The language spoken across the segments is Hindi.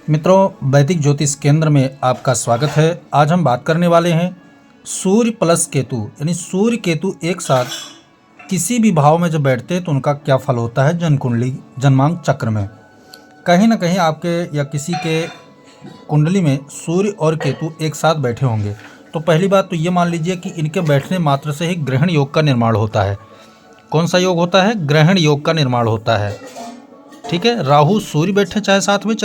मित्रों, वैदिक ज्योतिष केंद्र में आपका स्वागत है। आज हम बात करने वाले हैं सूर्य प्लस केतु, यानी सूर्य केतु एक साथ किसी भी भाव में जब बैठते हैं तो उनका क्या फल होता है जन्म कुंडली जन्मांक चक्र में। कहीं ना कहीं आपके या किसी के कुंडली में सूर्य और केतु एक साथ बैठे होंगे तो पहली बात तो ये मान लीजिए कि इनके बैठने मात्र से ही ग्रहण योग का निर्माण होता है। कौन सा योग होता है? ग्रहण योग का निर्माण होता है। ठीक है, राहु सूर्य बैठे चाहे साथ में,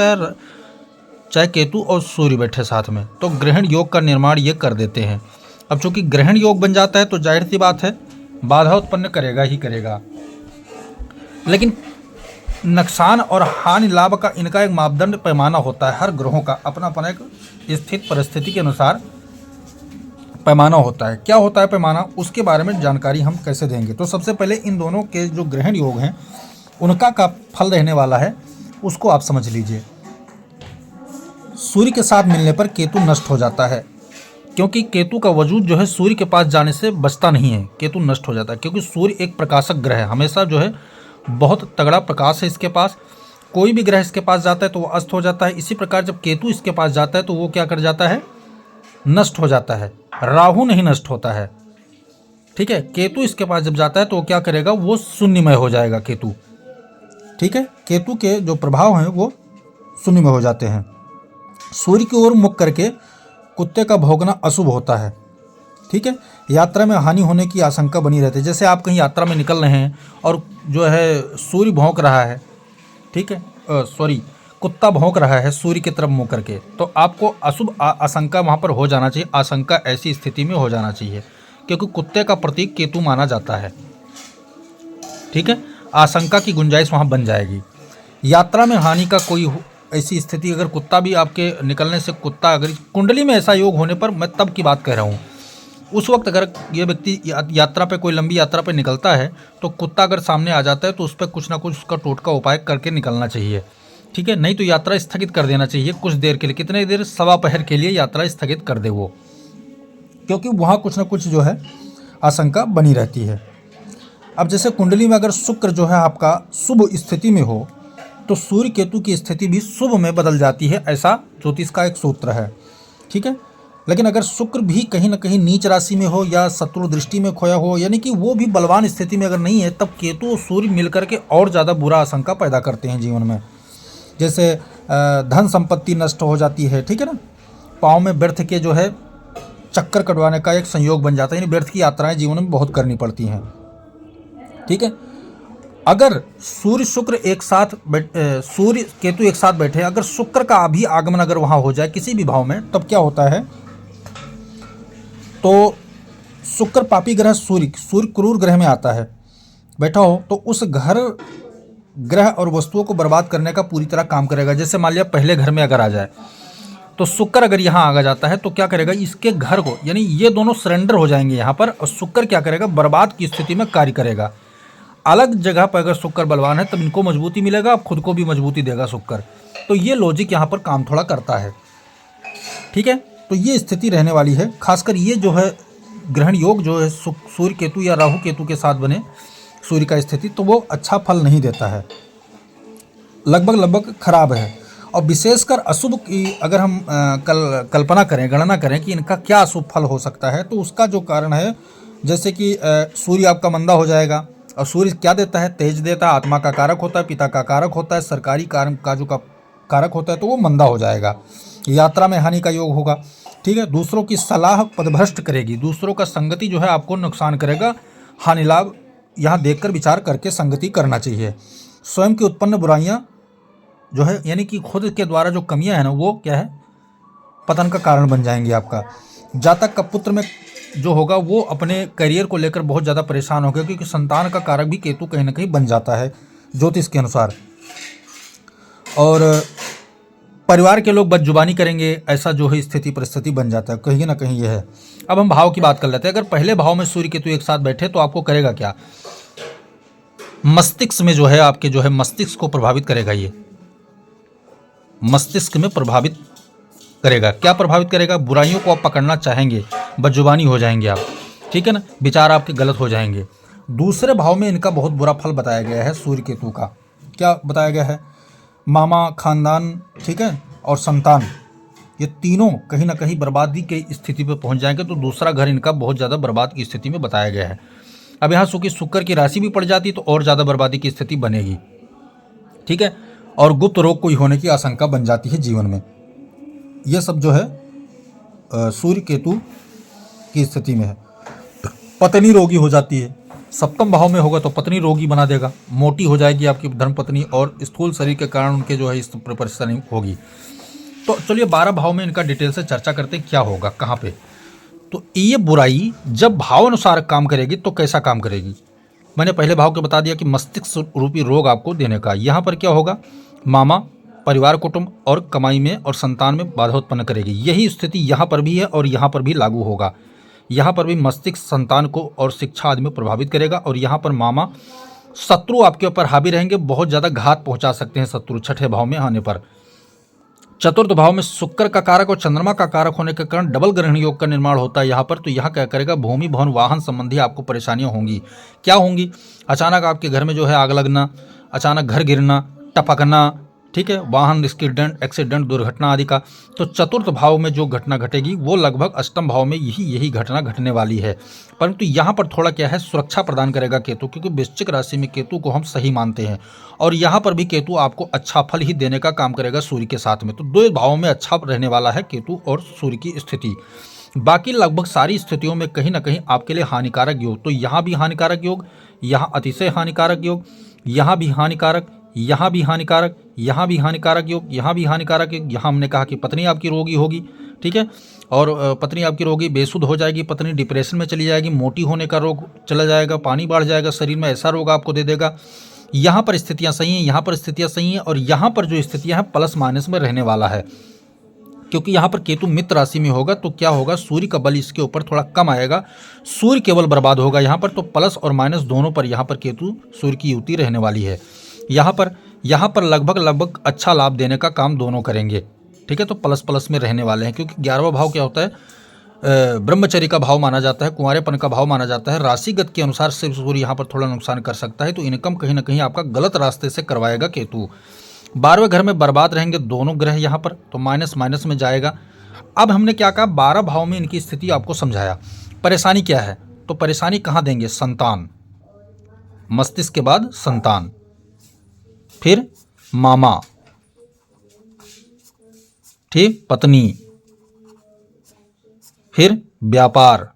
चाहे केतु और सूर्य बैठे साथ में, तो ग्रहण योग का निर्माण ये कर देते हैं। अब चूंकि ग्रहण योग बन जाता है तो जाहिर सी बात है बाधा उत्पन्न करेगा ही करेगा, लेकिन नुकसान और हानि लाभ का इनका एक मापदंड पैमाना होता है। हर ग्रहों का अपना अपना एक स्थित परिस्थिति के अनुसार पैमाना होता है। क्या होता है पैमाना, उसके बारे में जानकारी हम कैसे देंगे। तो सबसे पहले इन दोनों के जो ग्रहण योग हैं उनका का फल रहने वाला है, उसको आप समझ लीजिए। सूर्य के साथ मिलने पर केतु नष्ट हो जाता है, क्योंकि केतु का वजूद जो है सूर्य के पास जाने से बचता नहीं है। केतु नष्ट हो जाता है क्योंकि सूर्य एक प्रकाशक ग्रह है, हमेशा जो है बहुत तगड़ा प्रकाश है इसके पास। कोई भी ग्रह इसके पास जाता है तो वो अस्त हो जाता है। इसी प्रकार जब केतु इसके पास जाता है तो वो क्या कर जाता है? नष्ट हो जाता है। राहु नहीं नष्ट होता है। ठीक है, केतु इसके पास जब जाता है तो वो क्या करेगा? वो शून्यमय हो जाएगा केतु। ठीक है, केतु के जो प्रभाव हैं वो शून्यमय हो जाते हैं। सूर्य की ओर मुख करके कुत्ते का भौंकना अशुभ होता है। ठीक है, यात्रा में हानि होने की आशंका बनी रहती है। जैसे आप कहीं यात्रा में निकल रहे हैं और जो है सूर्य भौंक रहा है, ठीक है, कुत्ता भौंक रहा है सूर्य की तरफ मुँह करके, तो आपको अशुभ आशंका वहाँ पर हो जाना चाहिए। आशंका ऐसी स्थिति में हो जाना चाहिए क्योंकि कुत्ते का प्रतीक केतु माना जाता है। ठीक है, आशंका की गुंजाइश वहाँ बन जाएगी। यात्रा में हानि का कोई ऐसी स्थिति, अगर कुत्ता भी आपके निकलने से, कुत्ता अगर कुंडली में ऐसा योग होने पर, मैं तब की बात कह रहा हूँ, उस वक्त अगर ये व्यक्ति यात्रा पे, कोई लंबी यात्रा पे निकलता है तो कुत्ता अगर सामने आ जाता है तो उस पर कुछ ना कुछ उसका टोटका उपाय करके निकलना चाहिए। ठीक है, नहीं तो यात्रा स्थगित कर देना चाहिए कुछ देर के लिए। कितने देर? सवा पहर के लिए यात्रा स्थगित कर दे वो, क्योंकि वहाँ कुछ ना कुछ जो है आशंका बनी रहती है। अब जैसे कुंडली में अगर शुक्र जो है आपका शुभ स्थिति में हो तो सूर्य केतु की स्थिति भी शुभ में बदल जाती है, ऐसा ज्योतिष का एक सूत्र है। ठीक है, लेकिन अगर शुक्र भी कहीं ना कहीं नीच राशि में हो या शत्रु दृष्टि में खोया हो, यानी कि वो भी बलवान स्थिति में अगर नहीं है, तब केतु और सूर्य मिलकर के और ज़्यादा बुरा आशंका पैदा करते हैं जीवन में। जैसे धन संपत्ति नष्ट हो जाती है। ठीक है ना, पाँव में व्यर्थ के जो है चक्कर कटवाने का एक संयोग बन जाता है, यानी व्यर्थ की यात्राएं जीवन में बहुत करनी पड़ती हैं। ठीक है, अगर सूर्य शुक्र एक साथ सूर्य केतु एक साथ बैठे, अगर शुक्र का भी आगमन अगर वहां हो जाए किसी भी भाव में, तब क्या होता है? तो शुक्र पापी ग्रह सूर्य क्रूर ग्रह में आता है, बैठा हो तो उस घर, ग्रह और वस्तुओं को बर्बाद करने का पूरी तरह काम करेगा। जैसे मान लिया पहले घर में अगर आ जाए तो शुक्र अगर यहाँ आ जाता है तो क्या करेगा? इसके घर को, यानी ये दोनों सरेंडर हो जाएंगे यहाँ पर, और शुक्र क्या करेगा? बर्बाद की स्थिति में कार्य करेगा। अलग जगह पर अगर शुक्र बलवान है तब इनको मजबूती मिलेगा, अब खुद को भी मजबूती देगा शुक्र। तो ये लॉजिक यहाँ पर काम थोड़ा करता है। ठीक है, तो ये स्थिति रहने वाली है। खासकर ये जो है ग्रहण योग जो है सूर्य केतु या राहु केतु के साथ बने सूर्य का स्थिति, तो वो अच्छा फल नहीं देता है, लगभग खराब है। और विशेषकर अशुभ की अगर हम कल्पना करें, गणना करें कि इनका क्या अशुभ फल हो सकता है, तो उसका जो कारण है, जैसे कि सूर्य आपका मंदा हो जाएगा। और सूर्य क्या देता है? तेज देता है, आत्मा का कारक होता है, पिता का कारक होता है, सरकारी काजों का कारक होता है, तो वो मंदा हो जाएगा। यात्रा में हानि का योग होगा। ठीक है, दूसरों की सलाह पदभ्रष्ट करेगी, दूसरों का संगति जो है आपको नुकसान करेगा। हानि लाभ यहाँ देखकर विचार करके संगति करना चाहिए। स्वयं की उत्पन्न बुराइयाँ जो है, यानी कि खुद के द्वारा जो कमियाँ हैं ना, वो क्या है? पतन का कारण बन जाएंगे आपका। जातक का पुत्र में जो होगा वो अपने करियर को लेकर बहुत ज़्यादा परेशान होगा, क्योंकि संतान का कारक भी केतु कहीं ना कहीं बन जाता है ज्योतिष के अनुसार। और परिवार के लोग बदजुबानी करेंगे, ऐसा जो है स्थिति परिस्थिति बन जाता है, कहीं ना कहीं यह है। अब हम भाव की बात कर लेते हैं। अगर पहले भाव में सूर्य केतु एक साथ बैठे तो आपको करेगा क्या? मस्तिष्क में जो है आपके जो है मस्तिष्क को प्रभावित करेगा। ये मस्तिष्क में प्रभावित करेगा। क्या प्रभावित करेगा? बुराइयों को आप पकड़ना चाहेंगे, बदजुबानी हो जाएंगे आप। ठीक है ना, विचार आपके गलत हो जाएंगे। दूसरे भाव में इनका बहुत बुरा फल बताया गया है सूर्य केतु का। क्या बताया गया है? मामा खानदान, ठीक है, और संतान, ये तीनों कहीं ना कहीं बर्बादी की स्थिति पे पहुंच जाएंगे। तो दूसरा घर इनका बहुत ज़्यादा बर्बाद की स्थिति में बताया गया है। अब यहाँ चूंकि शुक्र की राशि भी पड़ जाती तो और ज़्यादा बर्बादी की स्थिति बनेगी, ठीक है। और गुप्त रोग कोई होने की आशंका बन जाती है जीवन में। यह सब जो है सूर्य केतु की स्थिति में है। पत्नी रोगी हो जाती है, सप्तम भाव में होगा तो पत्नी रोगी बना देगा, मोटी हो जाएगी आपकी धर्मपत्नी, और स्थूल शरीर के कारण उनके जो है इस परेशानी होगी। तो चलिए 12 भाव में इनका डिटेल से चर्चा करते हैं क्या होगा कहाँ पे। तो ये बुराई जब भाव अनुसार काम करेगी तो कैसा काम करेगी। मैंने पहले भाव के बता दिया कि मस्तिष्क रूपी रोग आपको देने का। यहाँ पर क्या होगा, मामा, परिवार, कुटुंब और कमाई में और संतान में बाधा उत्पन्न करेगी। यही स्थिति यहाँ पर भी है और यहाँ पर भी लागू होगा। यहाँ पर भी मस्तिष्क संतान को और शिक्षा आदि में प्रभावित करेगा। और यहाँ पर मामा, शत्रु आपके ऊपर हावी रहेंगे, बहुत ज़्यादा घात पहुँचा सकते हैं शत्रु छठे भाव में आने पर। चतुर्थ भाव में शुक्र का कारक और चंद्रमा का कारक होने के कारण डबल ग्रहण योग का निर्माण होता है यहाँ पर। तो यहाँ क्या करेगा, भूमि भवन वाहन संबंधी आपको परेशानियाँ होंगी। क्या होंगी, अचानक आपके घर में जो है आग लगना, अचानक घर गिरना, टपकना, ठीक है, वाहन एक्सीडेंट, दुर्घटना आदि का। तो चतुर्थ भाव में जो घटना घटेगी वो लगभग अष्टम भाव में यही घटना घटने वाली है। परंतु यहाँ पर थोड़ा क्या है, सुरक्षा प्रदान करेगा केतु, क्योंकि वृश्चिक राशि में केतु को हम सही मानते हैं। और यहाँ पर भी केतु आपको अच्छा फल ही देने का काम करेगा सूर्य के साथ में। तो दो भावों में अच्छा रहने वाला है केतु और सूर्य की स्थिति। बाकी लगभग सारी स्थितियों में कहीं ना कहीं आपके लिए हानिकारक योग। तो यहाँ भी हानिकारक योग, यहाँ अतिशय हानिकारक योग, यहाँ भी हानिकारक, यहाँ भी हानिकारक, यहाँ भी हानिकारक योग, यहाँ भी हानिकारक योग। यहाँ हमने कहा कि पत्नी आपकी रोगी होगी, ठीक है, और पत्नी आपकी रोगी बेसुध हो जाएगी, पत्नी डिप्रेशन में चली जाएगी, मोटी होने का रोग चला जाएगा, पानी बढ़ जाएगा शरीर में, ऐसा रोग आपको दे देगा। यहाँ पर स्थितियाँ सही हैं, यहाँ पर स्थितियाँ सही हैं, और यहाँ पर जो स्थितियाँ हैं प्लस माइनस में रहने वाला है। क्योंकि यहाँ पर केतु मित्र राशि में होगा तो क्या होगा, सूर्य का बल इसके ऊपर थोड़ा कम आएगा, सूर्य केवल बर्बाद होगा यहाँ पर। तो प्लस और माइनस दोनों पर यहाँ पर केतु सूर्य की युति रहने वाली है। यहाँ पर लगभग अच्छा लाभ देने का काम दोनों करेंगे, ठीक है। तो प्लस प्लस में रहने वाले हैं, क्योंकि 11वां भाव क्या होता है, ब्रह्मचर्य का भाव माना जाता है, कुंवारेपन का भाव माना जाता है। राशिगत के अनुसार शिव सूर्य यहाँ पर थोड़ा नुकसान कर सकता है। तो इनकम कहीं ना कहीं आपका गलत रास्ते से करवाएगा केतु। 12वें घर में बर्बाद रहेंगे दोनों ग्रह यहाँ पर, तो माइनस माइनस में जाएगा। अब हमने क्या कहा, 12 भाव में इनकी स्थिति आपको समझाया। परेशानी क्या है, तो परेशानी कहाँ देंगे, संतान, मस्तिष्क के बाद संतान, फिर मामा, ठीक, पत्नी, फिर व्यापार,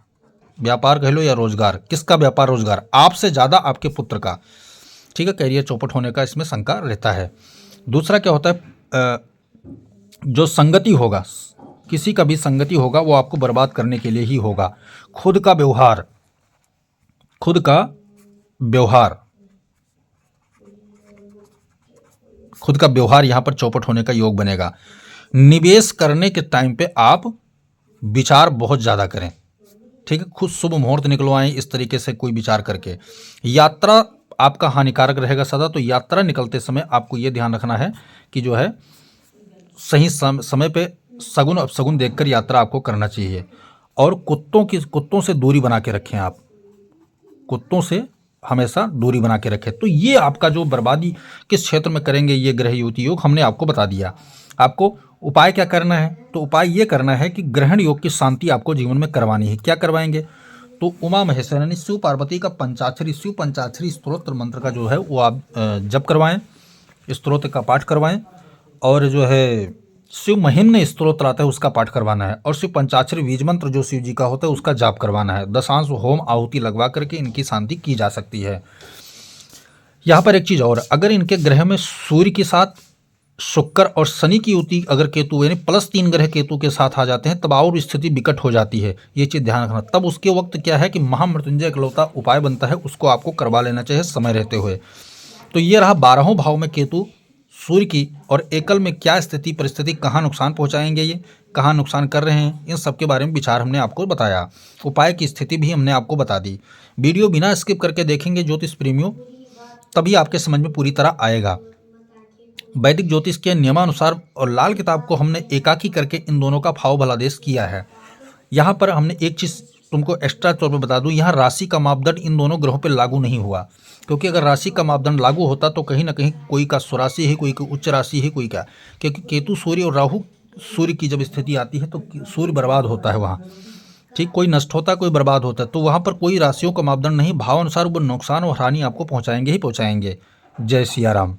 व्यापार कह लो या रोजगार। किसका व्यापार, रोजगार, आपसे ज़्यादा आपके पुत्र का, ठीक है, करियर चौपट होने का इसमें शंका रहता है। दूसरा क्या होता है, जो संगति होगा, किसी का भी संगति होगा वो आपको बर्बाद करने के लिए ही होगा। खुद का व्यवहार, खुद का व्यवहार यहाँ पर चौपट होने का योग बनेगा। निवेश करने के टाइम पे आप विचार बहुत ज़्यादा करें, ठीक है, खुद शुभ मुहूर्त निकलवाएं इस तरीके से कोई विचार करके। यात्रा आपका हानिकारक रहेगा सदा, तो यात्रा निकलते समय आपको ये ध्यान रखना है कि जो है सही समय पे सगुन अपसगुन देखकर यात्रा आपको करना चाहिए। और कुत्तों से दूरी बना के रखें, आप कुत्तों से हमेशा दूरी बना के रखें। तो ये आपका जो बर्बादी किस क्षेत्र में करेंगे ये ग्रह युति योग हमने आपको बता दिया। आपको उपाय क्या करना है, तो उपाय ये करना है कि ग्रहण योग की शांति आपको जीवन में करवानी है। क्या करवाएंगे, तो उमा महेश्वर यानी शिव पार्वती का शिव पंचाक्षरी स्तोत्र मंत्र का जो है वो आप जप करवाएं, स्तोत्र का पाठ करवाएं। और जो है शिव महिम्न स्तोत्र आता है उसका पाठ करवाना है, और शिव पंचाक्षरी बीज मंत्र जो शिव जी का होता है उसका जाप करवाना है। दशांश होम आहुति लगवा करके इनकी शांति की जा सकती है। यहाँ पर एक चीज़ और, अगर इनके ग्रह में सूर्य के साथ शुक्र और शनि की युति अगर केतु यानी +3 ग्रह केतु के साथ आ जाते हैं तब और स्थिति विकट हो जाती है, ये चीज़ ध्यान रखना। तब उसके वक्त क्या है कि महामृत्युंजय इकलौता उपाय बनता है, उसको आपको करवा लेना चाहिए समय रहते हुए। तो ये रहा 12वें भाव में केतु सूर्य की, और एकल में क्या स्थिति परिस्थिति, कहाँ नुकसान पहुँचाएंगे, ये कहाँ नुकसान कर रहे हैं, इन सब के बारे में विचार हमने आपको बताया। उपाय की स्थिति भी हमने आपको बता दी। वीडियो बिना स्किप करके देखेंगे ज्योतिष प्रेमियों, तभी आपके समझ में पूरी तरह आएगा। वैदिक ज्योतिष के नियमानुसार और लाल किताब को हमने एकाकी करके इन दोनों का भाव भलादेश किया है। यहाँ पर हमने एक चीज़ तुमको एक्स्ट्रा तौर पर बता दूं, यहाँ राशि का मापदंड इन दोनों ग्रहों पर लागू नहीं हुआ। क्योंकि अगर राशि का मापदंड लागू होता तो कहीं ना कहीं कोई का स्वराशि है, कोई की उच्च राशि है, कोई का, क्योंकि केतु सूर्य और राहु सूर्य की जब स्थिति आती है तो सूर्य बर्बाद होता है वहाँ, ठीक, कोई नष्ट होता है, कोई बर्बाद होता है, तो वहाँ पर कोई राशियों का मापदंड नहीं, भाव अनुसार वो नुकसान और हानि आपको पहुँचाएंगे ही पहुँचाएंगे। जय सिया राम।